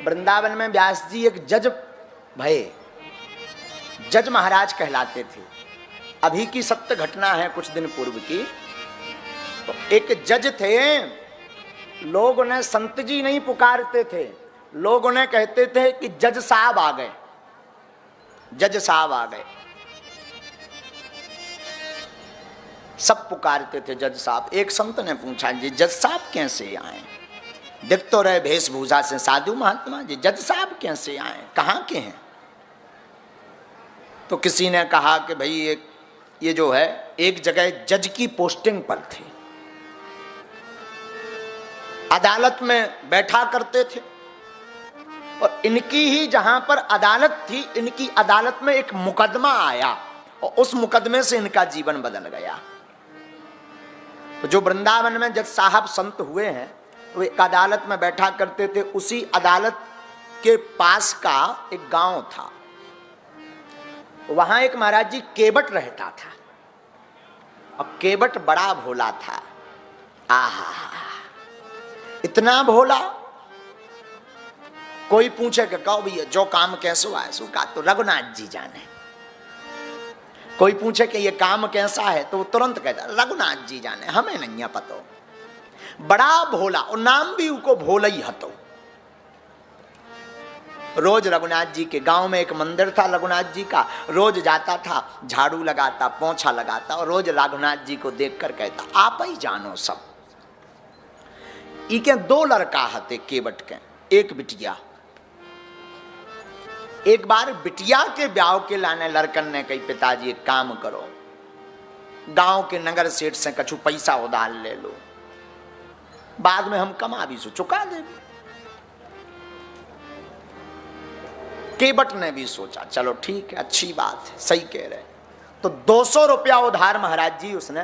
वृंदावन में व्यास जी एक जज भये, जज महाराज कहलाते थे। अभी की सत्य घटना है कुछ दिन पूर्व की। तो एक जज थे, लोग उन्हें संत जी नहीं पुकारते थे, लोग उन्हें कहते थे कि जज साहब आ गए, जज साहब आ गए, सब पुकारते थे जज साहब। एक संत ने पूछा, जी जज साहब कैसे आए? दिख तो रहे वेशभूषा से साधु महात्मा, जी जज साहब कैसे आए, कहाँ के हैं? तो किसी ने कहा कि भाई ये जो है एक जगह जज की पोस्टिंग पर थे, अदालत में बैठा करते थे, और इनकी ही जहां पर अदालत थी, इनकी अदालत में एक मुकदमा आया और उस मुकदमे से इनका जीवन बदल गया। तो जो वृंदावन में जज साहब संत हुए हैं, तो एक अदालत में बैठा करते थे। उसी अदालत के पास का एक गांव था, वहां एक महाराज जी केवट रहता था, और केवट बड़ा भोला था। आहा, इतना भोला, कोई पूछे कि कहो भैया जो काम कैसे हुआ है, सो कहा तो रघुनाथ जी जाने। कोई पूछे कि ये काम कैसा है, तो वो तुरंत कहता रघुनाथ जी जाने, हमें नहीं है पतो। बड़ा भोला, और नाम भी उनको भोला ही हतो। रोज रघुनाथ जी के गांव में एक मंदिर था रघुनाथ जी का, रोज जाता था, झाड़ू लगाता, पोंछा लगाता, और रोज रघुनाथ जी को देखकर कहता आप ही जानो सब। इके दो लड़का हते केवट के, एक बिटिया। एक बार बिटिया के ब्याह के लाने लड़कन ने कही पिताजी एक काम करो, गांव के नगर सेठ से कछु पैसा उधार ले लो, बाद में हम कमा भी सो चुका देंगे। केवट ने भी सोचा चलो ठीक है, अच्छी बात है, सही कह रहे। तो 200 रुपया उधार महाराज जी उसने,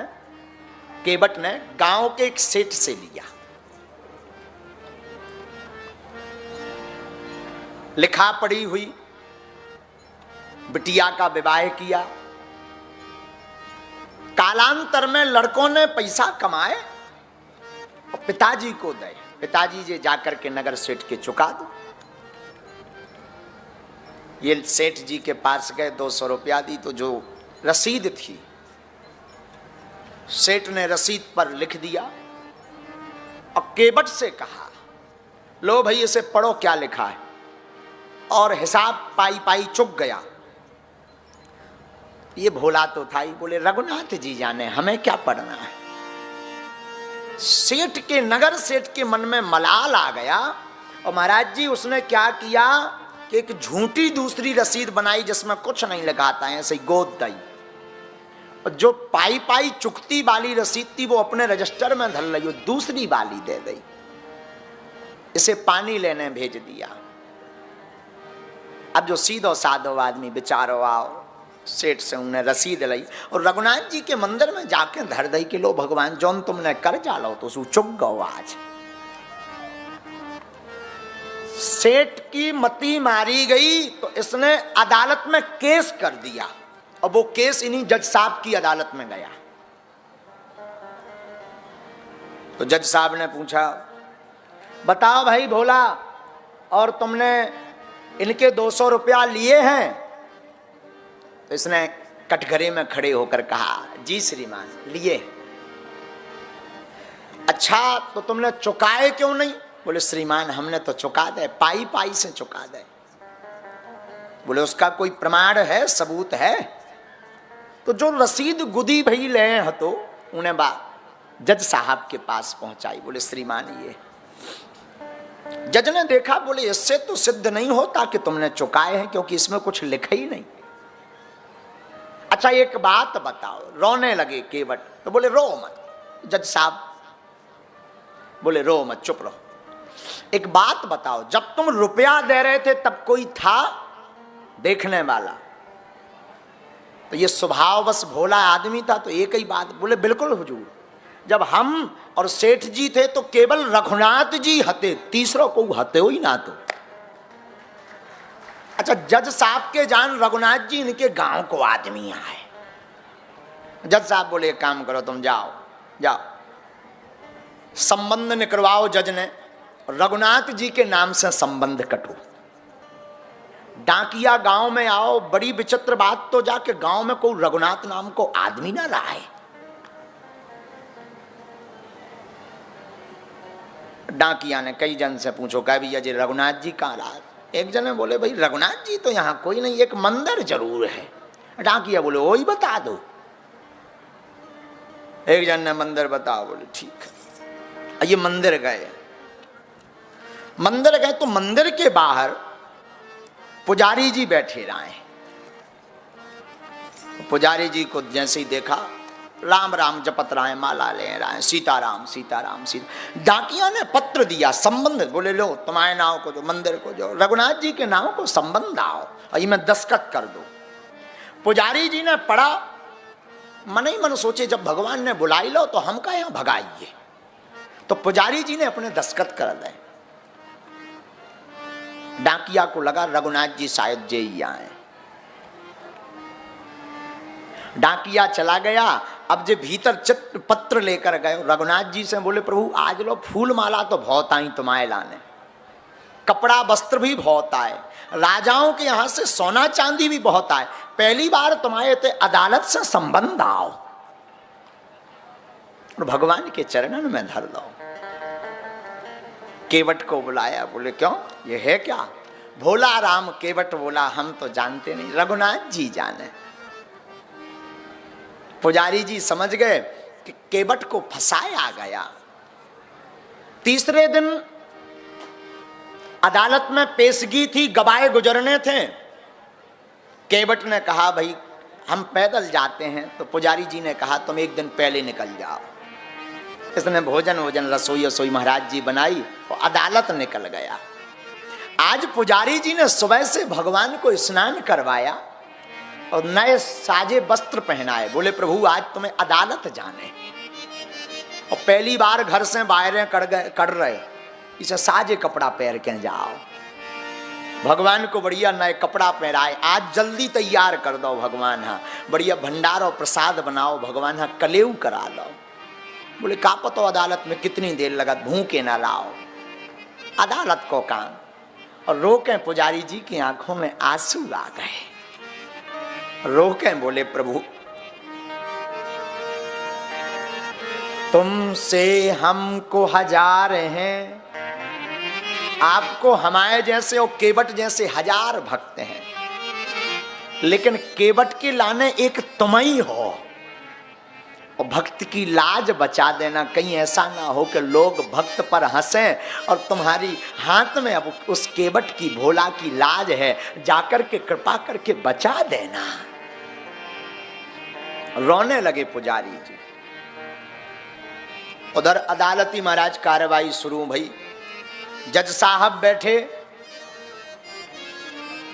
केवट ने गांव के एक सेठ से लिया। लिखा पढ़ी हुई, बिटिया का विवाह किया। कालांतर में लड़कों ने पैसा कमाए और पिताजी को दे, पिताजी जे जाकर के नगर सेठ के चुका दो। ये सेठ जी के पास गए, 200 रुपया दी, तो जो रसीद थी सेठ ने रसीद पर लिख दिया और केवट से कहा लो भाई इसे पढ़ो क्या लिखा है, और हिसाब पाई पाई चुक गया। ये भोला तो था ही, बोले रघुनाथ जी जाने, हमें क्या पढ़ना है। सेठ के, नगर सेठ के मन में मलाल आ गया, और महाराज जी उसने क्या किया कि एक झूठी दूसरी रसीद बनाई जिसमें कुछ नहीं लगाता है, ऐसे ही गोद दी, और जो पाई पाई चुकती वाली रसीद थी वो अपने रजिस्टर में धर ली, दूसरी वाली दे दी। इसे पानी लेने भेज दिया। अब जो सीधो साधो आदमी बेचारो आओ, सेठ से उन्हें रसीद ली और रघुनाथ जी के मंदिर में जाके धर दई कि लो भगवान जौन तुमने कर जालो तो सु चुक गो आज। सेठ की मती मारी गई तो इसने अदालत में केस कर दिया, और वो केस इन्हीं जज साहब की अदालत में गया। तो जज साहब ने पूछा बताओ भाई भोला, और तुमने इनके 200 रुपया लिए हैं? तो इसने कटघरे में खड़े होकर कहा जी श्रीमान लिए। अच्छा तो तुमने चुकाए क्यों नहीं? बोले श्रीमान हमने तो चुका दे, पाई पाई से चुका दे। बोले उसका कोई प्रमाण है, सबूत है? तो जो रसीद गुदी भई ले हतो उन्हें जज साहब के पास पहुंचाई। बोले श्रीमान ये। जज ने देखा, बोले इससे तो सिद्ध नहीं होता कि तुमने चुकाए हैं, क्योंकि इसमें कुछ लिखा ही नहीं। अच्छा एक बात बताओ। रोने लगे केवट। तो बोले रो मत। जज साहब बोले रो मत, चुप रहो। एक बात बताओ, जब तुम रुपया दे रहे थे तब कोई था देखने वाला? तो ये स्वभाववश भोला आदमी था, तो एक ही बात बोले बिल्कुल हुजूर, जब हम और सेठ जी थे तो केवल रघुनाथ जी हते, तीसरा को हते हो ही ना। तो अच्छा जज साहब के जान रघुनाथ जी इनके गांव को आदमी आए। जज साहब बोले काम करो, तुम जाओ जाओ संबंध निकलवाओ। जज ने रघुनाथ जी के नाम से संबंध कटो। डाकिया गांव में आओ, बड़ी विचित्र बात, तो जाके गांव में कोई रघुनाथ नाम को आदमी ना रहा है। डाकिया ने कई जन से पूछो, कहा भैया जी रघुनाथ जी कहाँ रहा? एक जन ने बोले भाई रघुनाथ जी तो यहाँ कोई नहीं, एक मंदिर जरूर है। डाकिया बोले वही बता दो। एक जन ने मंदिर बताओ, बोले ठीक है। ये मंदिर गए, मंदिर गए तो मंदिर के बाहर पुजारी जी बैठे रहे। पुजारी जी को जैसे ही देखा, राम राम जपत रहे, माला ले रहे, सीताराम सीताराम सीता। डाकिया ने पत्र दिया, संबंध, बोले लो तुम्हारे नाव को जो मंदिर को जो रघुनाथ जी के नाव को संबंध आओ और ये मैं दस्तखत कर दो। पुजारी जी ने पढ़ा, मन ही मन सोचे जब भगवान ने बुलाई लो तो हम का यहाँ भगाइए। तो पुजारी जी ने अपने दस्तखत कर दे। डाकिया को लगा रघुनाथ जी शायद जे ही आए। डाकिया चला गया। अब जो भीतर चित्र पत्र लेकर गए रघुनाथ जी से, बोले प्रभु आज लो फूल माला तो बहुत आई तुम्हारे लाने, कपड़ा वस्त्र भी बहुत आए, राजाओं के यहां से सोना चांदी भी बहुत आए, पहली बार तुम्हारे ते अदालत से संबंध आओ और भगवान के चरणन में धर दो। केवट को बुलाया, बोले क्यों ये है क्या? भोला राम केवट बोला हम तो जानते नहीं, रघुनाथ जी जाने। पुजारी जी समझ गए कि केवट को फंसाया गया। तीसरे दिन अदालत में पेशगी थी, गवाह गुजरने थे। केवट ने कहा भाई हम पैदल जाते हैं, तो पुजारी जी ने कहा तुम एक दिन पहले निकल जाओ। इसने भोजन रसोई महाराज जी बनाई और अदालत निकल गया। आज पुजारी जी ने सुबह से भगवान को स्नान करवाया और नए साजे वस्त्र पहनाए। बोले प्रभु आज तुम्हें अदालत जाने, और पहली बार घर से बाहर कर रहे, इसे साजे कपड़ा पहन के जाओ। भगवान को बढ़िया नए कपड़ा पहनाए, आज जल्दी तैयार कर दो भगवान, हाँ बढ़िया भंडार और प्रसाद बनाओ भगवान, हाँ कलेऊ करा दो। बोले का पतो अदालत में कितनी देर लगा, भूखे ना लाओ। अदालत को काम और रोके, पुजारी जी की आंखों में आंसू आ गए। रोके, बोले प्रभु तुमसे हमको हजार हैं, आपको हमारे जैसे और केवट जैसे हजार भक्त हैं, लेकिन केवट के लाने एक तुम ही हो। और भक्त की लाज बचा देना, कहीं ऐसा ना हो कि लोग भक्त पर हंसें और तुम्हारी हाथ में अब उस केवट की भोला की लाज है, जाकर के कृपा करके बचा देना। रोने लगे पुजारी जी। उधर अदालती महाराज कार्रवाई शुरू भई। जज साहब बैठे,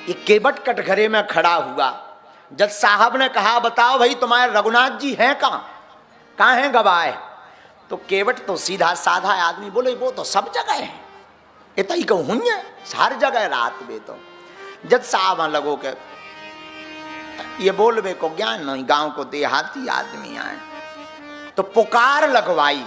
ये केवट कटघरे में खड़ा हुआ। जज साहब ने कहा बताओ भाई तुम्हारे रघुनाथ जी हैं कहाँ हैं गवाह? तो केवट तो सीधा साधा आदमी, बोले वो तो सब जगह है, इतना ही कहूँ हुई है हर जगह रात में। तो जज साहब लगो के ये बोलबे को ज्ञान नहीं, गांव को देहाती आदमी आए। तो पुकार लगवाई,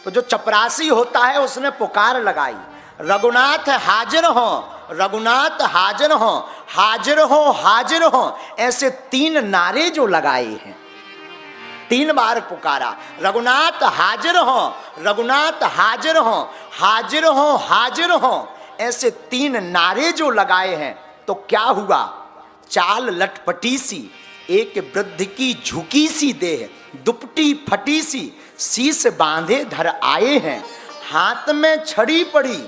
तो जो चपरासी होता है उसने पुकार लगाई, रघुनाथ हाजिर हो, रघुनाथ हाजिर हो, हाजिर हो, हाजिर हो। ऐसे 3 नारे जो लगाए हैं, 3 बार पुकारा, रघुनाथ हाजिर हो, रघुनाथ हाजिर हो, हाजिर हो, हाजिर हो। ऐसे 3 नारे जो लगाए हैं तो क्या हुआ? चाल लटपटी सी, एक वृद्ध की झुकी सी देह, दुपटी फटी सी, शीश बांधे धर आए हैं, हाथ में छड़ी पड़ी,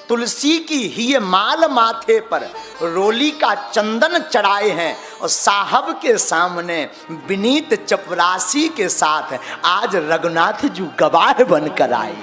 तुलसी की ही माल माथे पर, रोली का चंदन चढ़ाए हैं, और साहब के सामने विनीत चपरासी के साथ आज रघुनाथ जी गवाह बनकर आए।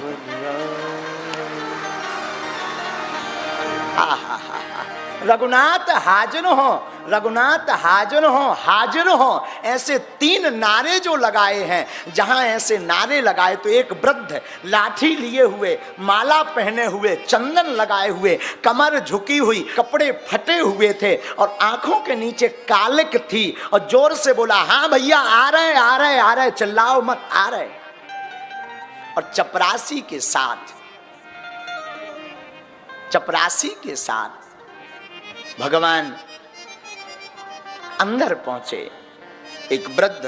रघुनाथ हाजिर हो, रघुनाथ हाजिर हो, हाजिर हो। ऐसे 3 नारे जो लगाए हैं, जहां ऐसे नारे लगाए तो एक वृद्ध लाठी लिए हुए, माला पहने हुए, चंदन लगाए हुए, कमर झुकी हुई, कपड़े फटे हुए थे और आंखों के नीचे कालिक थी, और जोर से बोला हाँ भैया आ रहे आ रहे आ रहे, चिल्लाओ मत, आ रहे। और चपरासी के साथ चपरासी के साथ भगवान अंदर पहुंचे। एक वृद्ध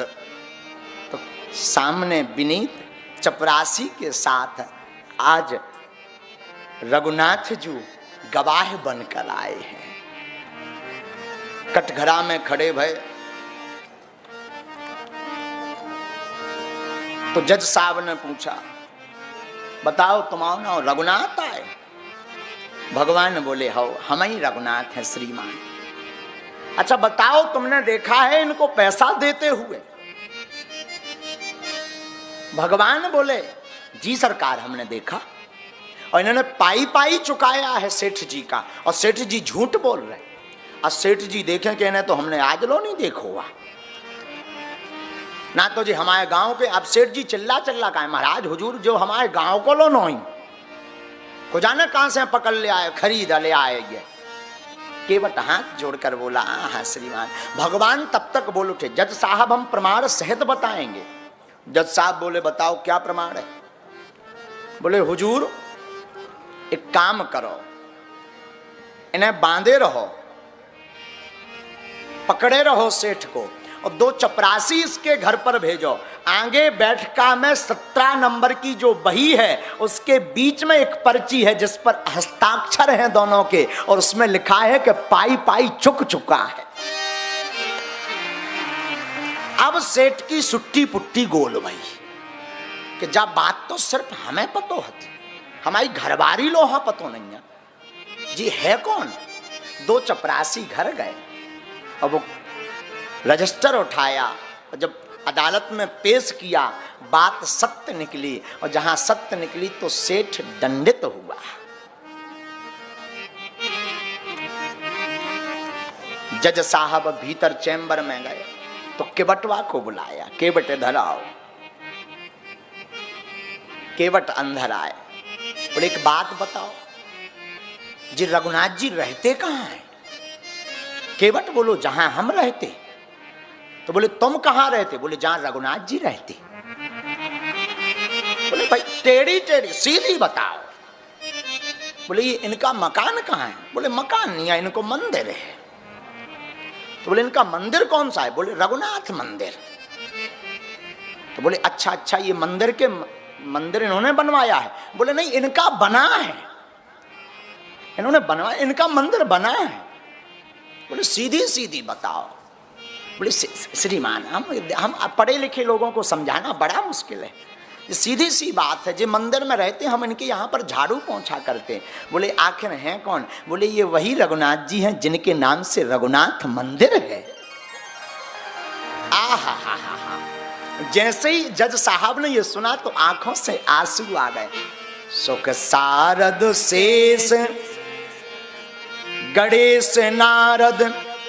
तो सामने विनीत चपरासी के साथ आज रघुनाथ जी गवाह बनकर आए हैं। कटघरा में खड़े भय तो जज साहब ने पूछा, बताओ तुम्हारा नाम रघुनाथ आए? भगवान बोले, हो हम ही रघुनाथ हैं श्रीमान। अच्छा बताओ, तुमने देखा है इनको पैसा देते हुए? भगवान बोले, जी सरकार हमने देखा, और इन्होंने पाई पाई चुकाया है सेठ जी का, और सेठ जी झूठ बोल रहे। और सेठ जी देखें कि इन्हें तो हमने आज लो नहीं देखो हुआ ना, तो जी हमारे गांव के। अब सेठ जी चिल्ला का है, महाराज हुजूर जो हमारे गांव को लो नहीं को जाने कहां से पकड़ ले आए, खरीद ले आएगे। केवट हाथ जोड़कर बोला, हाँ श्रीमान। भगवान तब तक बोल उठे, जज साहब हम प्रमाण सहित बताएंगे। जज साहब बोले, बताओ क्या प्रमाण है? बोले, हुजूर एक काम करो, इन्हें बांधे रहो, पकड़े रहो सेठ को, और 2 चपरासी इसके घर पर भेजो। आगे बैठका में 17 नंबर की जो बही है उसके बीच में एक पर्ची है जिस पर हस्ताक्षर हैं दोनों के, और उसमें लिखा है कि पाई पाई चुक चुका है। अब सेठ की सुट्टी पुट्टी गोल भाई कि जब बात तो सिर्फ हमें पतो होती, हमारी घरवारी लोहा पतो नहीं है जी है कौन। 2 चपरासी घर गए और वो रजिस्टर उठाया, और जब अदालत में पेश किया बात सत्य निकली, और जहां सत्य निकली तो सेठ दंडित हुआ। जज साहब भीतर चैम्बर में गए तो केवटवा को बुलाया, केवट इधर आओ। केवट अंदर आए, और एक बात बताओ जी रघुनाथ जी रहते कहाँ हैं? केवट बोलो, जहां हम रहते। तो बोले, तुम कहां रहते? बोले, जहां रघुनाथ जी रहते। बोले, भाई टेढ़ी टेढ़ी सीधी बताओ। बोले, ये इनका मकान कहाँ है? बोले, मकान नहीं है, इनको मंदिर है। तो बोले, इनका मंदिर कौन सा है? बोले, रघुनाथ मंदिर। तो बोले, अच्छा अच्छा, ये मंदिर इन्होंने बनवाया है? बोले, नहीं इनका बना है, इन्होंने बनवाया, इनका मंदिर बना है। बोले, सीधी सीधी बताओ। बोले, श्रीमान हम पढ़े लिखे लोगों को समझाना बड़ा मुश्किल है, सीधी सी बात है, जो मंदिर में रहते हम इनके यहाँ पर झाड़ू पोंछा करते। बोले, आखिर हैं कौन? बोले, ये वही रघुनाथ जी हैं जिनके नाम से रघुनाथ मंदिर है। आहा हा हा हा। जैसे ही जज साहब ने ये सुना तो आंखों से आंसू आ गए। सुख सारद शेष गणेश नारद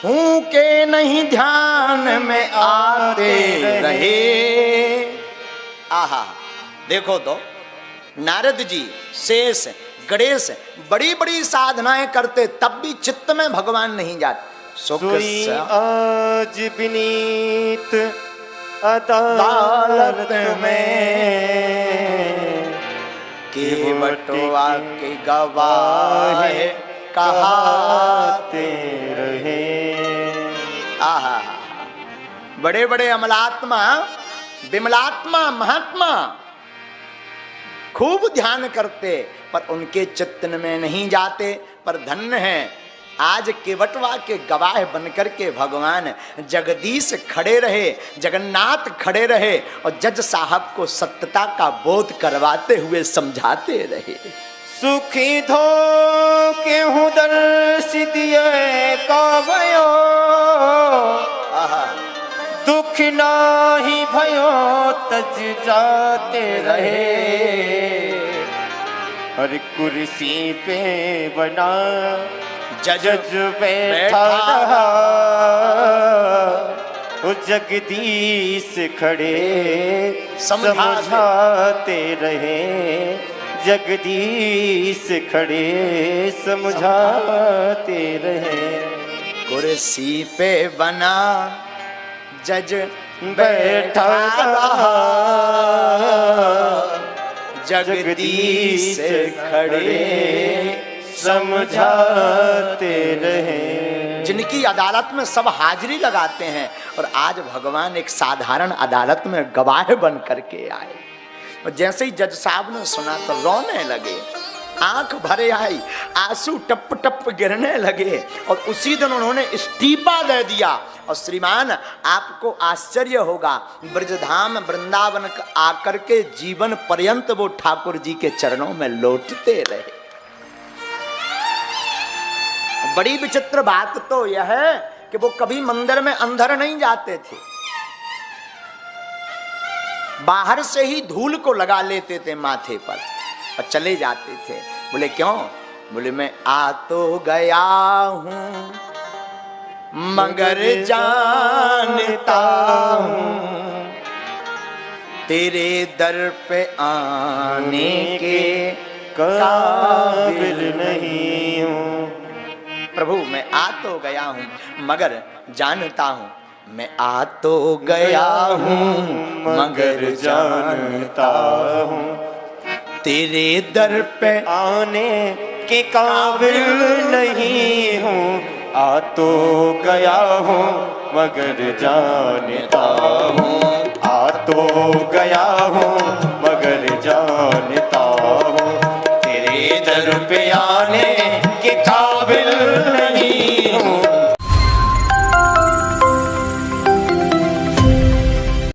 हूं के नहीं ध्यान में आते रहे। आहा, देखो तो नारद जी, शेष, गणेश बड़ी बड़ी साधनाएं करते, तब भी चित्त में भगवान नहीं जाते। सुख आज विनीत अदालत में केवटवा के गवाह कहाते रहे। आहा, बड़े बड़े अमलात्मा, विमलात्मा, महात्मा खूब ध्यान करते पर उनके चित्तन में नहीं जाते। पर धन्य है आज केवटवा के गवाह बनकर के भगवान जगदीश खड़े रहे, जगन्नाथ खड़े रहे, और जज साहब को सत्यता का बोध करवाते हुए समझाते रहे। सुखी धो के हूँ दर्शित कावयो, दुख नाही भयो तज जाते रहे। हर कुर्सी पे बना जज बैठा रहा, वो जगदीश खड़े समझाते रहे। जगदीश खड़े समझाते रहे। कुर्सी पे बना जज बैठा रहा, जगदीश खड़े समझाते रहे। जिनकी अदालत में सब हाजिरी लगाते हैं और आज भगवान एक साधारण अदालत में गवाह बन करके आए। और जैसे ही जज साहब ने सुना तो रोने लगे, आंख भरे आई, आंसू टप टप गिरने लगे और उसी दिन उन्होंने इस्तीफा दे दिया। और श्रीमान आपको आश्चर्य होगा, ब्रजधाम वृंदावन आकर के जीवन पर्यंत वो ठाकुर जी के चरणों में लौटते रहे। बड़ी विचित्र बात तो यह है कि वो कभी मंदिर में अंदर नहीं जाते थे, बाहर से ही धूल को लगा लेते थे माथे पर और चले जाते थे। बोले क्यों? बोले मैं आ तो गया हूं मगर जानता हूं तेरे दर पे आने के काबिल नहीं हूँ। प्रभु मैं आ तो गया हूं मगर जानता हूं, मैं आ तो गया हूं मगर जानता हूं तेरे दर पे आने के काबिल नहीं हूँ। आ तो गया हूँ मगर जानता हूँ। आ तो गया हूँ मगर जानता